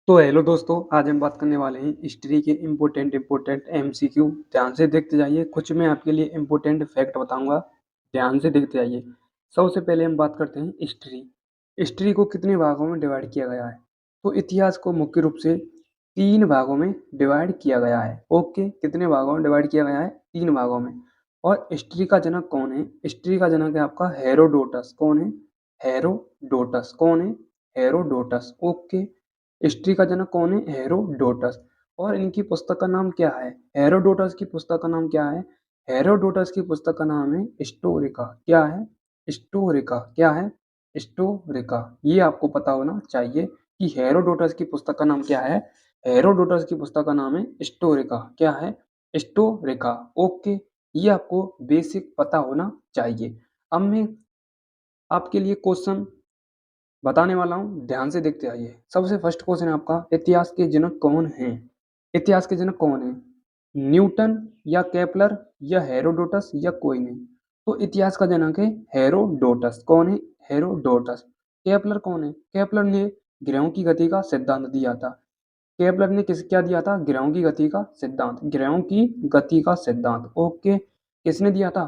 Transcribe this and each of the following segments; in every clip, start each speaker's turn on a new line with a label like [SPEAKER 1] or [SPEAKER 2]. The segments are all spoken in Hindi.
[SPEAKER 1] तो हेलो दोस्तों, आज हम बात करने वाले हैं हिस्ट्री के इम्पोर्टेंट एमसीक्यू। ध्यान से देखते जाइए। कुछ मैं आपके लिए इम्पोर्टेंट फैक्ट बताऊंगा, ध्यान से देखते जाइए। सबसे पहले हम बात करते हैं हिस्ट्री। हिस्ट्री को कितने भागों में डिवाइड किया गया है? तो इतिहास को मुख्य रूप से 3 भागों में डिवाइड किया गया है। ओके, कितने भागों में डिवाइड किया गया है? 3 भागों में। और हिस्ट्री का जनक कौन है? हिस्ट्री का जनक है आपका हेरोडोटस। कौन है? हेरोडोटस। कौन है? हेरोडोटस। ओके, हिस्ट्री का जनक कौन है? हेरोडोटस। और इनकी पुस्तक का नाम क्या है? हेरोडोटस की पुस्तक का नाम क्या है? हेरोडोटस की पुस्तक का नाम है हिस्टोरिका। क्या है? हिस्टोरिका। क्या है? हिस्टोरिका। ये आपको पता होना चाहिए कि हेरोडोटस की पुस्तक का नाम क्या है। हेरोडोटस की पुस्तक का नाम है हिस्टोरिका। क्या है? हिस्टोरिका। ओके, ये आपको बेसिक पता होना चाहिए। अब मैं आपके लिए क्वेश्चन बताने वाला हूँ, ध्यान से देखते आइए। सबसे फर्स्ट क्वेश्चन है आपका, इतिहास के जनक कौन हैं? इतिहास के जनक कौन है? न्यूटन या केपलर या हेरोडोटस या कोई नहीं? तो इतिहास का जनक है हेरोडोटस। कौन है? हेरोडोटस। केपलर कौन है? केपलर ने ग्रहों की गति का सिद्धांत दिया था। केपलर ने क्या दिया था? ग्रहों की गति का सिद्धांत। ग्रहों की गति का सिद्धांत। ओके, किसने दिया था?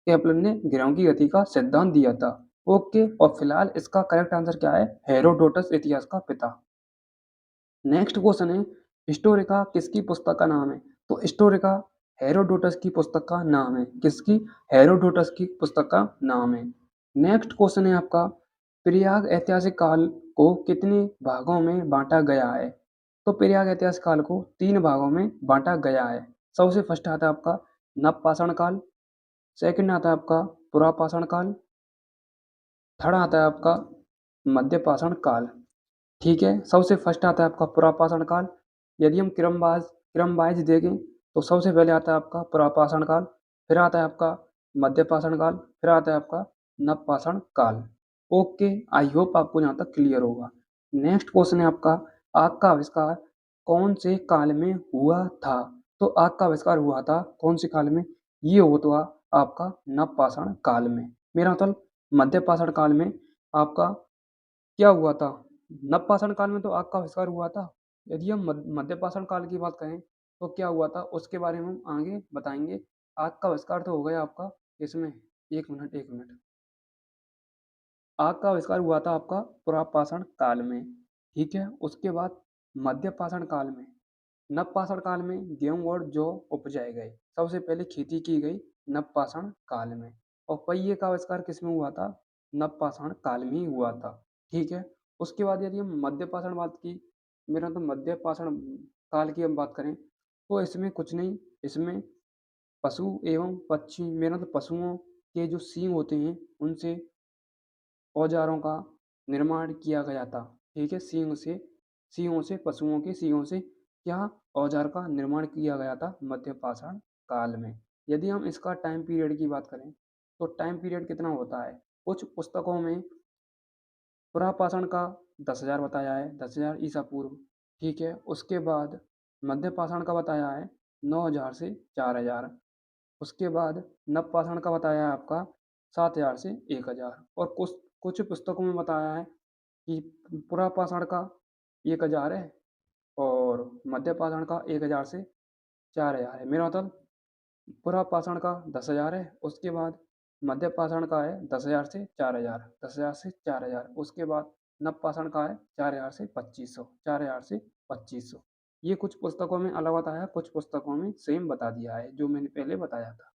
[SPEAKER 1] केपलर ने ग्रहों की गति का सिद्धांत दिया था। ओके, और फिलहाल इसका करेक्ट आंसर क्या है? हेरोडोटस इतिहास का पिता। नेक्स्ट क्वेश्चन है, हिस्टोरिका किसकी पुस्तक का नाम है? तो हिस्टोरिका हेरोडोटस की पुस्तक का नाम है। किसकी? हेरोडोटस की पुस्तक का नाम है। नेक्स्ट क्वेश्चन है आपका, प्रयाग ऐतिहासिक काल को कितने भागों में बांटा गया है? तो प्रयाग ऐतिहासिक काल को 3 भागों में बांटा गया है। सबसे फर्स्ट आता है आपका नवपाषाण काल, सेकंड आता है आपका पुरापाषाण काल, थर्ड आता है आपका मध्यपाषाण काल। ठीक है, सबसे फर्स्ट आता है आपका पुरापाषाण काल। यदि हम क्रम वाइज देखें तो सबसे पहले आता है आपका पुरापाषाण काल, फिर आता है आपका मध्यपाषाण काल, फिर आता है आपका नवपाषाण काल। ओके, आई होप आपको यहाँ तक क्लियर होगा। नेक्स्ट क्वेश्चन है आपका, आग का आविष्कार कौन से काल में हुआ था? तो आग का आविष्कार हुआ था कौन से काल में? ये हुआ आपका नवपाषाण काल में। मेरा मतलब मध्यपाषाण काल में आपका क्या हुआ था? नवपाषाण काल में तो आग का आविष्कार हुआ था। यदि हम मध्यपाषाण काल की बात करें तो क्या हुआ था उसके बारे में हम आगे बताएंगे। आग का आविष्कार तो हो गया आपका इसमें, एक मिनट। आग का आविष्कार हुआ था आपका पुरापाषाण काल में। ठीक है, उसके बाद मध्यपाषाण काल में, नवपाषाण काल में गेहूं और जौ उपजाए गए। सबसे पहले खेती की गई नवपाषाण काल में। और पहिए का आविष्कार किसमें हुआ था? नवपाषाण काल में ही हुआ था। ठीक है, उसके बाद यदि हम मध्यपाषाण बात की, मेरा तो मध्यपाषाण काल की हम बात करें तो इसमें कुछ नहीं, इसमें पशु एवं पक्षी, मेरा तो पशुओं के जो सींग होते हैं उनसे औजारों का निर्माण किया गया था। ठीक है, सींगों से पशुओं के सींगों से क्या औजार का निर्माण किया गया था मध्यपाषाण काल में। यदि हम इसका टाइम पीरियड की बात करें तो टाइम पीरियड कितना होता है? कुछ पुस्तकों में पुरापाषाण का 10,000 बताया है, 10,000 ईसा पूर्व। ठीक है, उसके बाद मध्यपाषाण का बताया है 9,000 से 4,000। उसके बाद नवपाषाण का बताया है आपका 7,000 से 1,000। और कुछ कुछ पुस्तकों में बताया है कि पुरापाषाण का 1,000 है और मध्यपाषाण का 1,000 से 4,000 है। मेरा मतलब पुरापाषाण का 10,000 है, उसके बाद मध्यपाषाण का है 10,000 से 4,000, 10,000 से 4,000। उसके बाद नवपाषाण का है 4,000 से 2,500, 4,000 से 2,500। ये कुछ पुस्तकों में अलग बताया है, कुछ पुस्तकों में सेम बता दिया है जो मैंने पहले बताया था।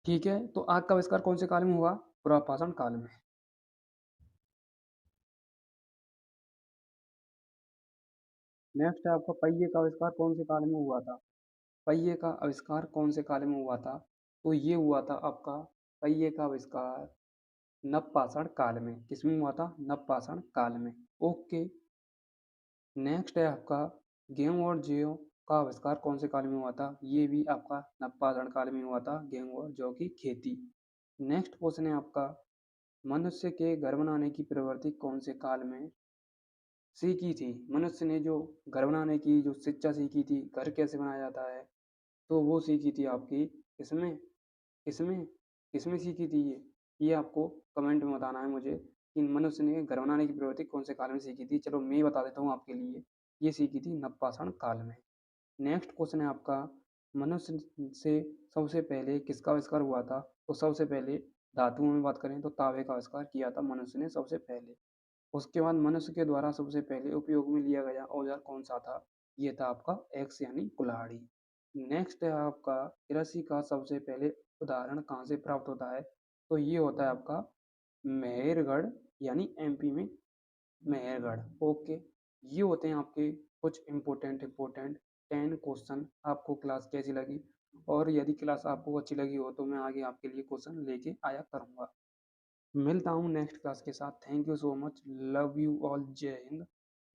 [SPEAKER 1] ठीक है, तो आग का आविष्कार कौन से काल में हुआ? पुरापाषाण काल में। नेक्स्ट है आपका, पहिए का आविष्कार कौन से काल में हुआ था? पहिए का आविष्कार कौन से काल में हुआ था? तो ये हुआ था आपका पहिए का आविष्कार नवपाषाण काल में। किसमें हुआ था? नवपाषाण काल में। ओके, नेक्स्ट है आपका, गेहूं और जौ का आविष्कार कौन से काल में हुआ था? ये भी आपका नवपाषाण काल में हुआ था, गेहूं और जौ की खेती। नेक्स्ट क्वेश्चन है आपका, मनुष्य के घर बनाने की प्रवृत्ति कौन से काल में सीखी थी? मनुष्य ने जो घर बनाने की जो शिक्षा सीखी थी, घर कैसे बनाया जाता है, तो वो सीखी थी आपकी किसमें? किसमें? किसमें सीखी थी ये? ये आपको कमेंट में बताना है मुझे। कि मनुष्य ने घर बनाने की प्रवृत्ति कौन से काल में सीखी थी? चलो मैं बता देता हूँ आपके लिए। ये सीखी थी नवपाषाण काल में। नेक्स्ट क्वेश्चन है आपका, मनुष्य से सबसे पहले किसका आविष्कार हुआ था? तो सबसे पहले धातुओं में बात करें तो तांबे का आविष्कार किया था मनुष्य ने सबसे पहले। उसके बाद मनुष्य के द्वारा सबसे पहले उपयोग में लिया गया औजार कौन सा था? ये था आपका एक्स यानी कुल्हाड़ी। नेक्स्ट है आपका, कृषि का सबसे पहले उदाहरण कहाँ से प्राप्त होता है? तो ये होता है आपका मेहरगढ़ यानी एमपी में मेहरगढ़। ओके, ये होते हैं आपके कुछ इम्पोर्टेंट 10 क्वेश्चन। आपको क्लास कैसी लगी? और यदि क्लास आपको अच्छी लगी हो तो मैं आगे आपके लिए क्वेश्चन लेके आया करूँगा। मिलता हूँ नेक्स्ट क्लास के साथ। Thank you so much. Love you all. जय हिंद।